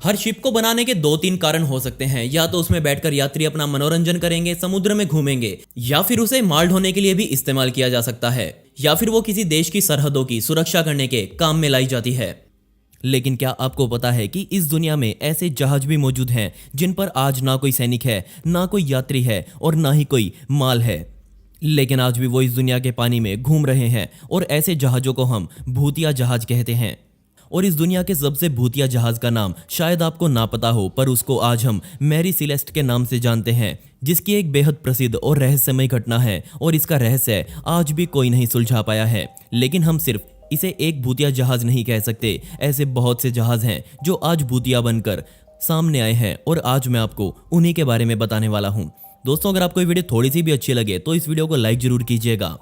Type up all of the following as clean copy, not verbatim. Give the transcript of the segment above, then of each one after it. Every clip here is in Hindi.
हर शिप को बनाने के दो तीन कारण हो सकते हैं। या तो उसमें बैठकर यात्री अपना मनोरंजन करेंगे, समुद्र में घूमेंगे, या फिर उसे माल ढोने के लिए भी इस्तेमाल किया जा सकता है, या फिर वो किसी देश की सरहदों की सुरक्षा करने के काम में लाई जाती है। लेकिन क्या आपको पता है कि इस दुनिया में ऐसे जहाज भी मौजूद हैं जिन पर आज ना कोई सैनिक है, ना कोई यात्री है और ना ही कोई माल है, लेकिन आज भी वो इस दुनिया के पानी में घूम रहे हैं और ऐसे जहाज़ों को हम भूतिया जहाज कहते हैं। और इस दुनिया के सबसे भूतिया जहाज का नाम शायद आपको ना पता हो, पर उसको आज हम मैरी सिलेस्ट के नाम से जानते हैं, जिसकी एक बेहद प्रसिद्ध और रहस्यमय घटना है और इसका रहस्य आज भी कोई नहीं सुलझा पाया है। लेकिन हम सिर्फ इसे एक भूतिया जहाज नहीं कह सकते, ऐसे बहुत से जहाज हैं जो आज भूतिया बनकर सामने आए हैं और आज मैं आपको उन्हीं के बारे में बताने वाला हूं। दोस्तों, अगर आपको ये वीडियो थोड़ी सी भी अच्छी लगे तो इस वीडियो को लाइक जरूर कीजिएगा।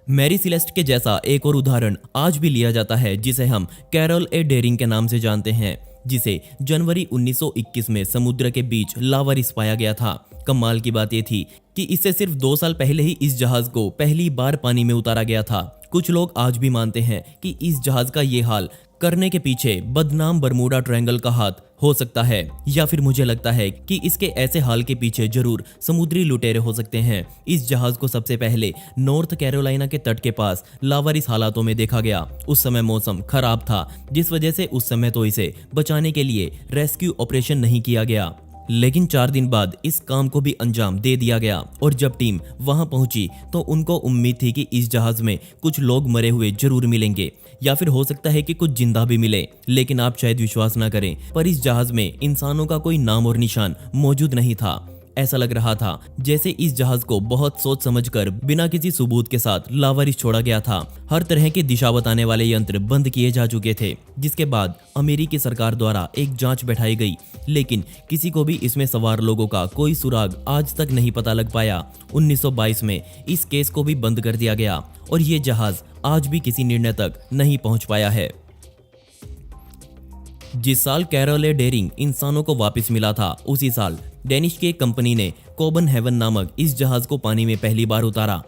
मैरी सिलेस्ट के जैसा एक और उदाहरण आज भी लिया जाता है, जिसे हम कैरोल ए डेरिंग के नाम से जानते हैं, जिसे जनवरी 1921 में समुद्र के बीच लावारिस पाया गया था। कमाल की बात यह थी कि इससे सिर्फ 2 साल पहले ही इस जहाज को पहली बार पानी में उतारा गया था। कुछ लोग आज भी मानते हैं कि इस जहाज का ये हाल करने के पीछे बदनाम बरमूडा ट्रायंगल का हाथ हो सकता है, या फिर मुझे लगता है कि इसके ऐसे हाल के पीछे जरूर समुद्री लुटेरे हो सकते हैं। इस जहाज को सबसे पहले नॉर्थ कैरोलिना के तट के पास लावारिस हालातों में देखा गया। उस समय मौसम खराब था, जिस वजह से उस समय तो इसे बचाने के लिए रेस्क्यू ऑपरेशन नहीं किया गया। लेकिन 4 दिन बाद इस काम को भी अंजाम दे दिया गया और जब टीम वहां पहुंची तो उनको उम्मीद थी कि इस जहाज में कुछ लोग मरे हुए जरूर मिलेंगे, या फिर हो सकता है कि कुछ जिंदा भी मिले। लेकिन आप शायद विश्वास ना करें, पर इस जहाज में इंसानों का कोई नाम और निशान मौजूद नहीं था। ऐसा लग रहा था जैसे इस जहाज को बहुत सोच समझकर बिना किसी सबूत के साथ लावारिस छोड़ा गया था। हर तरह की दिशा बताने वाले यंत्र बंद किए जा चुके थे, जिसके बाद अमेरिकी सरकार द्वारा एक जांच बैठाई गई, लेकिन किसी को भी इसमें सवार लोगों का कोई सुराग आज तक नहीं पता लग पाया। 1922 में इस केस को भी बंद कर दिया गया और ये जहाज आज भी किसी निर्णय तक नहीं पहुंच पाया है। जिस साल कैरोल ए डेरिंग इंसानों को वापस मिला था, उसी साल डेनिश की एक कंपनी ने कोबन हेवन नामक इस जहाज को पानी में पहली बार उतारा।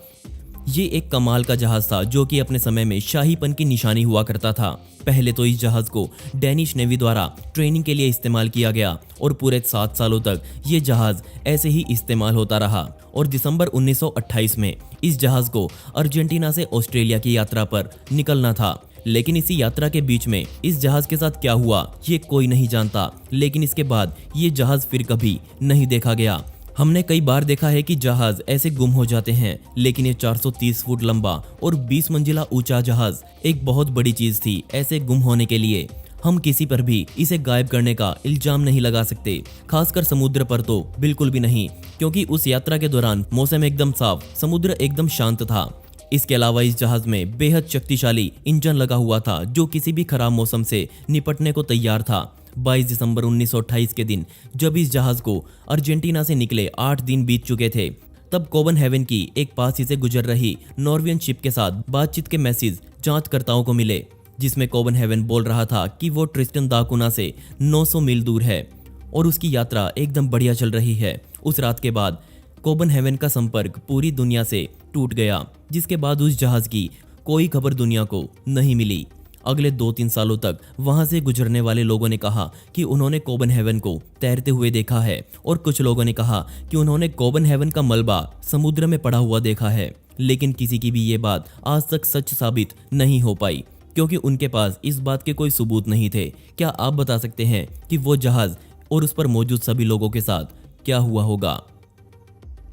ये एक कमाल का जहाज था जो कि अपने समय में शाहीपन की निशानी हुआ करता था। पहले तो इस जहाज को डेनिश नेवी द्वारा ट्रेनिंग के लिए इस्तेमाल किया गया और पूरे 7 सालों तक ये जहाज ऐसे ही इस्तेमाल होता रहा। और दिसंबर 1928 में इस जहाज को अर्जेंटीना से ऑस्ट्रेलिया की यात्रा पर निकलना था। लेकिन इसी यात्रा के बीच में इस जहाज के साथ क्या हुआ ये कोई नहीं जानता। लेकिन इसके बाद ये जहाज फिर कभी नहीं देखा गया। हमने कई बार देखा है कि जहाज ऐसे गुम हो जाते हैं, लेकिन ये 430 फुट लंबा और 20 मंजिला ऊंचा जहाज एक बहुत बड़ी चीज थी। ऐसे गुम होने के लिए हम किसी पर भी इसे गायब करने का इल्जाम नहीं लगा सकते, खासकर समुद्र पर तो बिल्कुल भी नहीं, क्योंकि उस यात्रा के दौरान मौसम एकदम साफ, समुद्र एकदम शांत था। इसके अलावा इस जहाज में बेहद शक्तिशाली इंजन लगा हुआ था जो किसी भी खराब मौसम से निपटने को तैयार था। 22 दिसंबर 1928 के दिन जब इस जहाज को अर्जेंटीना से निकले 8 दिन बीत चुके थे, तब कोबन हेवन की एक पास ही से गुजर रही नॉर्वेजियन शिप के साथ बातचीत के मैसेज जांचकर्ताओं को मिले, जिसमें कोबन हेवन बोल रहा था कि वो ट्रिस्टन दा कुना से 900 मील दूर है और उसकी यात्रा एकदम बढ़िया चल रही है। उस रात के बाद कोबन हेवन का संपर्क पूरी दुनिया से टूट गया, जिसके बाद उस जहाज की कोई खबर दुनिया को नहीं मिली। अगले 2-3 सालों तक वहां से गुजरने वाले लोगों ने कहा कि उन्होंने कोबन हेवन को तैरते हुए देखा है, और कुछ लोगों ने कहा कि उन्होंने कोबन हेवन का मलबा समुद्र में पड़ा हुआ देखा है। लेकिन किसी की भी ये बात आज तक सच साबित नहीं हो पाई, क्योंकि उनके पास इस बात के कोई सबूत नहीं थे। क्या आप बता सकते हैं कि वो जहाज और उस पर मौजूद सभी लोगों के साथ क्या हुआ होगा?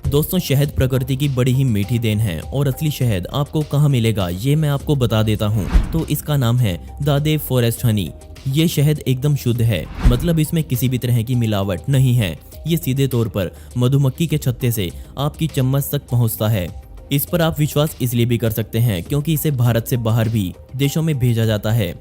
दोस्तों, शहद प्रकृति की बड़ी ही मीठी देन है और असली शहद आपको कहाँ मिलेगा ये मैं आपको बता देता हूँ। तो इसका नाम है दादेव फॉरेस्ट हनी। ये शहद एकदम शुद्ध है, मतलब इसमें किसी भी तरह की मिलावट नहीं है। ये सीधे तौर पर मधुमक्खी के छत्ते से आपकी चम्मच तक पहुँचता है। इस पर आप विश्वास इसलिए भी कर सकते हैं क्योंकि इसे भारत से बाहर भी देशों में भेजा जाता है,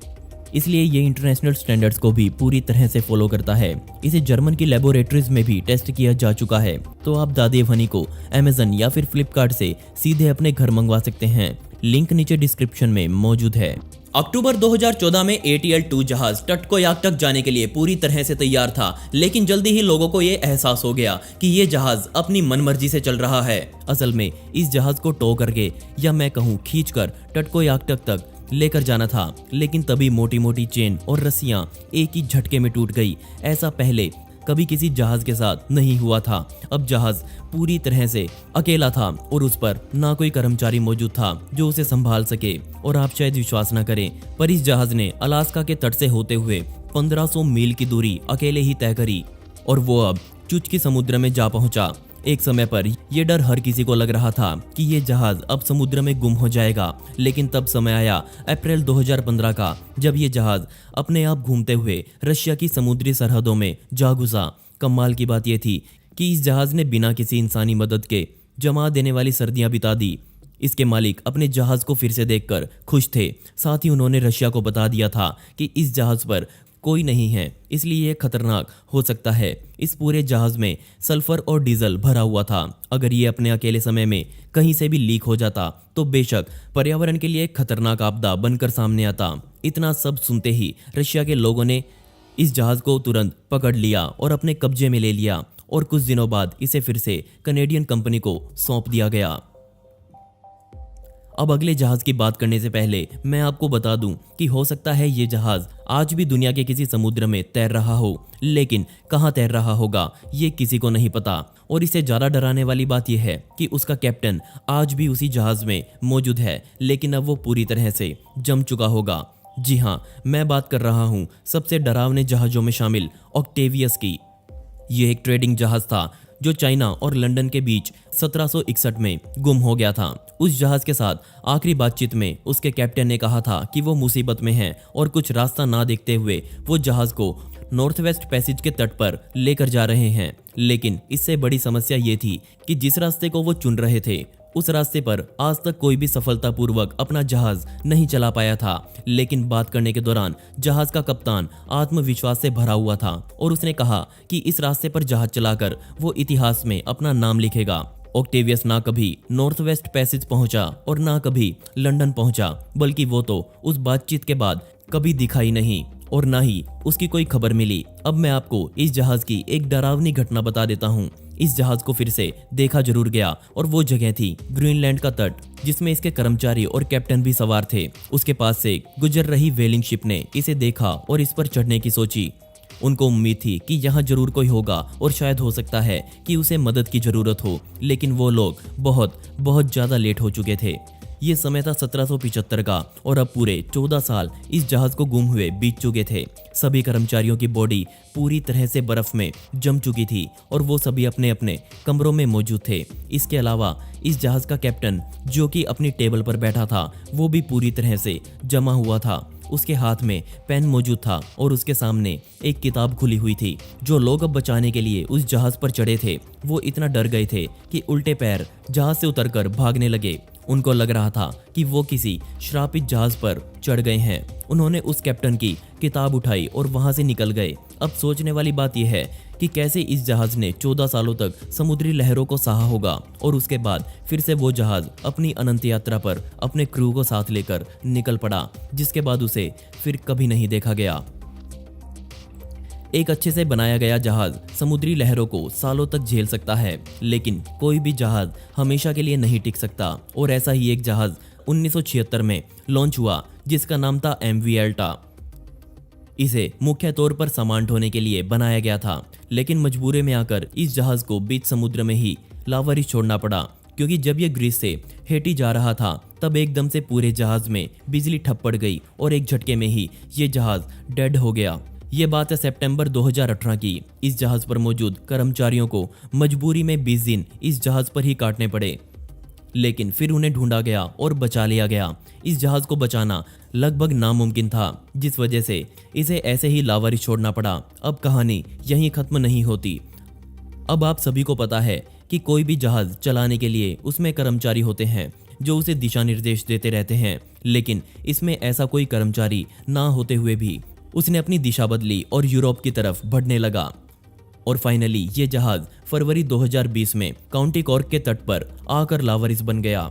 इसलिए ये इंटरनेशनल स्टैंडर्ड्स को भी पूरी तरह से फॉलो करता है। इसे जर्मन की लेबोरेटरीज में भी टेस्ट किया जा चुका है। तो आप दादेव हनी को अमेज़न या फिर फ्लिपकार्ट से सीधे अपने घर मंगवा सकते हैं। लिंक नीचे डिस्क्रिप्शन में मौजूद है। अक्टूबर 2014 में ATL-2 जहाज टटकोयाक तक जाने के लिए पूरी तरह से तैयार था, लेकिन जल्दी ही लोगों को ये एहसास हो गया कि ये जहाज अपनी मनमर्जी से चल रहा है। असल में इस जहाज को टो करके, या मैं कहूँ खींचकर, टटकोयाक तक लेकर जाना था, लेकिन तभी मोटी मोटी चेन और रस्सियां एक ही झटके में टूट गई। ऐसा पहले कभी किसी जहाज के साथ नहीं हुआ था। अब जहाज पूरी तरह से अकेला था और उस पर ना कोई कर्मचारी मौजूद था जो उसे संभाल सके। और आप शायद विश्वास न करें, पर इस जहाज ने अलास्का के तट से होते हुए 1500 मील की दूरी अकेले ही तय करी और वो अब चुचकी समुद्र में जा पहुंचा। एक समय पर यह डर हर किसी को लग रहा था कि ये जहाज अब समुद्र में गुम हो जाएगा, लेकिन तब समय आया अप्रैल 2015 का, जब ये जहाज अपने आप घूमते हुए रशिया की समुद्री सरहदों में जा घुसा। कमाल की बात यह थी कि इस जहाज ने बिना किसी इंसानी मदद के जमा देने वाली सर्दियां बिता दी। इसके मालिक अपने जहाज को फिर से देखकर खुश थे। साथ ही उन्होंने रशिया को बता दिया था कि इस जहाज पर कोई नहीं है, इसलिए यह खतरनाक हो सकता है। इस पूरे जहाज में सल्फर और डीजल भरा हुआ था। अगर ये अपने अकेले समय में कहीं से भी लीक हो जाता तो बेशक पर्यावरण के लिए एक खतरनाक आपदा बनकर सामने आता। इतना सब सुनते ही रशिया के लोगों ने इस जहाज को तुरंत पकड़ लिया और अपने कब्जे में ले लिया और कुछ दिनों बाद इसे फिर से कनेडियन कंपनी को सौंप दिया गया। अब अगले जहाज की बात करने से पहले मैं आपको बता दूं कि हो सकता है ये जहाज आज भी दुनिया के किसी समुद्र में तैर रहा हो, लेकिन कहां तैर रहा होगा ये किसी को नहीं पता। और इससे ज्यादा डराने वाली बात यह है कि उसका कैप्टन आज भी उसी जहाज में मौजूद है, लेकिन अब वो पूरी तरह से जम चुका होगा। जी हाँ, मैं बात कर रहा हूँ सबसे डरावने जहाजों में शामिल ऑक्टेवियस की। यह एक ट्रेडिंग जहाज था जो चाइना और लंदन के बीच 1761 में गुम हो गया था। उस जहाज के साथ आखिरी बातचीत में उसके कैप्टन ने कहा था कि वो मुसीबत में है और कुछ रास्ता ना देखते हुए वो जहाज को नॉर्थ वेस्ट पैसेज के तट पर लेकर जा रहे हैं। लेकिन इससे बड़ी समस्या ये थी कि जिस रास्ते को वो चुन रहे थे उस रास्ते पर आज तक कोई भी सफलतापूर्वक अपना जहाज नहीं चला पाया था। लेकिन बात करने के दौरान जहाज का कप्तान आत्मविश्वास से भरा हुआ था और उसने कहा कि इस रास्ते पर जहाज चलाकर वो इतिहास में अपना नाम लिखेगा। ऑक्टेवियस ना कभी नॉर्थ वेस्ट पैसेज पहुंचा और ना कभी लंदन पहुंचा, बल्कि वो तो उस बातचीत के बाद कभी दिखाई नहीं और ना ही उसकी कोई खबर मिली। अब मैं आपको इस जहाज की एक डरावनी घटना बता देता हूँ। इस जहाज को फिर से देखा जरूर गया और वो जगह थी ग्रीनलैंड का तट, जिसमें इसके कर्मचारी और कैप्टन भी सवार थे। उसके पास से गुजर रही व्हेलिंग शिप ने इसे देखा और इस पर चढ़ने की सोची। उनको उम्मीद थी कि यहाँ जरूर कोई होगा और शायद हो सकता है कि उसे मदद की जरूरत हो, लेकिन वो लोग बहुत ज्यादा लेट हो चुके थे। ये समय था 1775 का और अब पूरे 14 साल इस जहाज को गुम हुए बीत चुके थे। सभी कर्मचारियों की बॉडी पूरी तरह से बर्फ में जम चुकी थी और वो सभी अपने अपने कमरों में मौजूद थे। इसके अलावा इस जहाज का कैप्टन, जो कि अपनी टेबल पर बैठा था, वो भी पूरी तरह से जमा हुआ था। उसके हाथ में पेन मौजूद था और उसके सामने एक किताब खुली हुई थी। जो लोग अब बचाने के लिए उस जहाज पर चढ़े थे वो इतना डर गए थे कि उल्टे पैर जहाज से उतरकर भागने लगे। उनको लग रहा था कि वो किसी श्रापित जहाज पर चढ़ गए हैं। उन्होंने उस कैप्टन की किताब उठाई और वहां से निकल गए। अब सोचने वाली बात यह है कि कैसे इस जहाज ने 14 सालों तक समुद्री लहरों को सहा होगा और उसके बाद फिर से वो जहाज अपनी अनंत यात्रा पर अपने क्रू को साथ लेकर निकल पड़ा, जिसके बाद उसे फिर कभी नहीं देखा गया। एक अच्छे से बनाया गया जहाज समुद्री लहरों को सालों तक झेल सकता है, लेकिन कोई भी जहाज हमेशा के लिए नहीं टिक सकता। और ऐसा ही एक जहाज 1976 में लॉन्च हुआ जिसका नाम था MV एल्टा। इसे मुख्य तौर पर सामान ढोने के लिए बनाया गया था, लेकिन मजबूरी में आकर इस जहाज को बीच समुद्र में ही लावारिस छोड़ना पड़ा, क्योंकि जब यह ग्रीस से हेटी जा रहा था तब एकदम से पूरे जहाज में बिजली ठप पड़ गई और एक झटके में ही ये जहाज डेड हो गया। ये बात है सितंबर 2018 की। इस जहाज पर मौजूद कर्मचारियों को मजबूरी में 20 दिन इस जहाज पर ही काटने पड़े, लेकिन फिर उन्हें ढूंढा गया और बचा लिया गया। इस जहाज को बचाना लगभग नामुमकिन था, जिस वजह से इसे ऐसे ही लावारिस छोड़ना पड़ा। अब कहानी यहीं खत्म नहीं होती। अब आप सभी को पता है कि कोई भी जहाज चलाने के लिए उसमें कर्मचारी होते हैं जो उसे दिशा निर्देश देते रहते हैं, लेकिन इसमें ऐसा कोई कर्मचारी ना होते हुए भी उसने अपनी दिशा बदली और यूरोप की तरफ बढ़ने लगा। और फाइनली ये जहाज फरवरी 2020 में काउंटी कॉर्क के तट पर आकर लावारिस बन गया।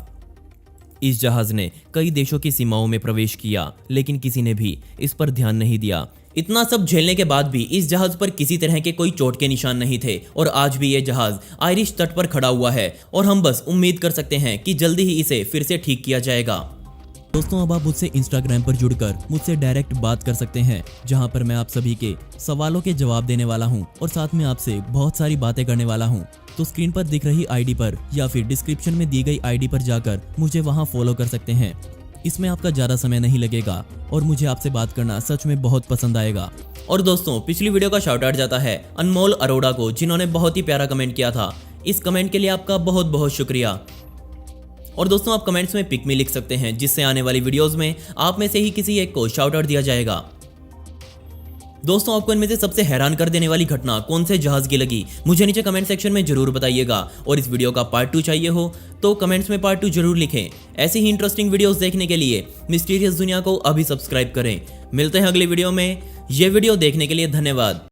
इस जहाज ने कई देशों की सीमाओं में प्रवेश किया, लेकिन किसी ने भी इस पर ध्यान नहीं दिया। इतना सब झेलने के बाद भी इस जहाज पर किसी तरह के कोई चोट के निशान नहीं थे और आज भी ये जहाज आयरिश तट पर खड़ा हुआ है और हम बस उम्मीद कर सकते हैं कि जल्दी ही इसे फिर से ठीक किया जाएगा। दोस्तों अब आप मुझसे इंस्टाग्राम पर जुड़कर मुझसे डायरेक्ट बात कर सकते हैं, जहां पर मैं आप सभी के सवालों के जवाब देने वाला हूं और साथ में आपसे बहुत सारी बातें करने वाला हूं। तो स्क्रीन पर दिख रही आईडी पर या फिर डिस्क्रिप्शन में दी गई आईडी पर जाकर मुझे वहां फॉलो कर सकते हैं। इसमें आपका ज़्यादा समय नहीं लगेगा और मुझे आपसे बात करना सच में बहुत पसंद आएगा। और दोस्तों पिछली वीडियो का शाउट आउट जाता है अनमोल अरोड़ा को, जिन्होंने बहुत ही प्यारा कमेंट किया था। इस कमेंट के लिए आपका बहुत बहुत शुक्रिया। और दोस्तों आप कमेंट्स में पिक मी लिख सकते हैं, जिससे आने वाली वीडियोस में आप में से ही किसी एक को शाउट आउट दिया जाएगा। दोस्तों आपको इनमें से सबसे हैरान कर देने वाली घटना कौन से जहाज की लगी, मुझे नीचे कमेंट सेक्शन में जरूर बताइएगा। और इस वीडियो का पार्ट 2 चाहिए हो तो कमेंट्स में पार्ट 2 जरूर लिखें। ऐसी ही इंटरेस्टिंग वीडियोस देखने के लिए मिस्टीरियस दुनिया को अभी सब्सक्राइब करें। मिलते हैं अगली वीडियो में। यह वीडियो देखने के लिए धन्यवाद।